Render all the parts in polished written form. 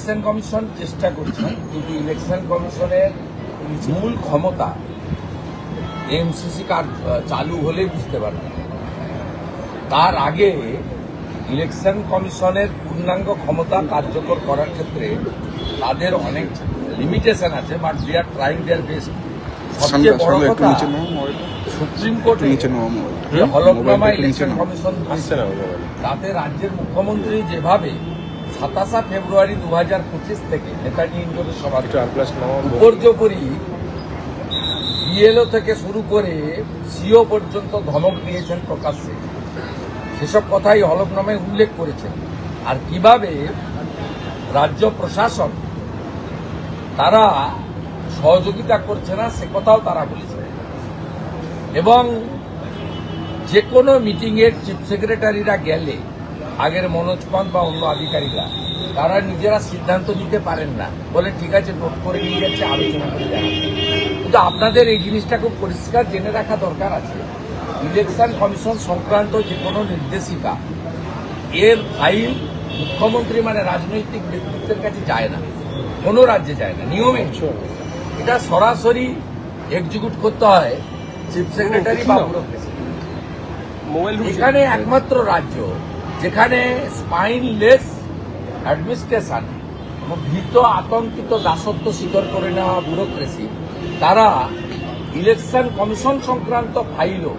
Election commission চেষ্টা করছে, কিন্তু ইলেকশন কমিশনের মূল ক্ষমতা এমসিসি কার্ড চালু হলে বুঝতে পারবে। তার আগে ইলেকশন কমিশনের পূর্ণাঙ্গ ক্ষমতা কার্যকর করার ক্ষেত্রে তাদের অনেক লিমিটেশন আছে, but they are trying their best. সবচেয়ে বড় কথা, সুপ্রিম কোর্টে হলফনামা ইলেকশন কমিশন তাতে রাজ্যের মুখ্যমন্ত্রী যেভাবে 27 ফেব্রুয়ারি 2025 থেকে নেতাজি ইন্ডোরের সভা উপর্যুপরি বিএলও থেকে শুরু করে সিও পর্যন্ত ধমক দিয়েছেন প্রকাশ্যে, সেসব কথাই হলফনামায় উল্লেখ করেছেন। আর কিভাবে রাজ্য প্রশাসন তারা সহযোগিতা করছে না সে কথাও তারা বলেছে। এবং যে কোনো মিটিংয়ের চিফ সেক্রেটারিরা গেলে আগের মনোজ পান্ত বা অন্য আধিকারিকরা তারা নিজেরা সিদ্ধান্ত নিতে পারেন না, বলে ঠিক আছে নোট করে নিয়ে যাচ্ছে, আলোচনা করে যাচ্ছে। কিন্তু আপনাদের এই জিনিসটা খুব পরিষ্কার জেনে রাখা দরকার আছে, ইলেকশন কমিশন সংক্রান্ত যে কোনো নির্দেশিকা এর ফাইল মুখ্যমন্ত্রী মানে রাজনৈতিক ব্যক্তিত্বের কাছে যায় না, কোনো রাজ্যে যায় না নিয়মে। এটা সরাসরি এক্সিকিউট করতে হয় চিফ সেক্রেটারি বা ব্যুরোক্রেসি। এখানে একমাত্র রাজ্য যেখানে স্পাইনলেস অ্যাডমিনিস্ট্রেশন, ভীত আতঙ্কিত দাসত্ব স্বীকার করে নেওয়া ব্যুরোক্রেসি, তারা ইলেকশন কমিশন সংক্রান্ত ফাইলও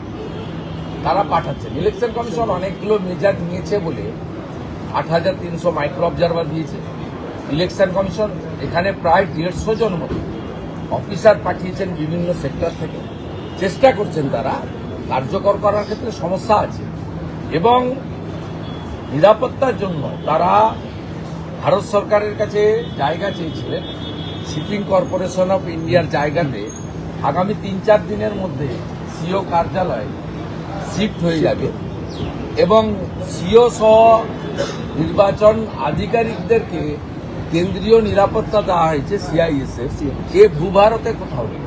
তারা পাঠাচ্ছেন। ইলেকশন কমিশন অনেকগুলো মেজার নিয়েছে বলে 8,300 মাইক্রো অবজারভার দিয়েছে। ইলেকশন কমিশন এখানে প্রায় 150 জন মতো অফিসার পাঠিয়েছেন বিভিন্ন সেক্টর থেকে, চেষ্টা করছেন তারা কার্যকর করার ক্ষেত্রে সমস্যা আছে। এবং নিরাপত্তার জন্য তারা ভারত সরকারের কাছে জায়গা চেয়েছিলেন, শিপিং কর্পোরেশন অফ ইন্ডিয়ার জায়গাতে আগামী 3-4 দিনের মধ্যে সিও কার্যালয় শিফট হয়ে যাবে এবং সিও সহ নির্বাচন আধিকারিকদেরকে কেন্দ্রীয় নিরাপত্তা দেওয়া হয়েছে সিআইএসএফ, এ ভূভারতে কোথাও নেই।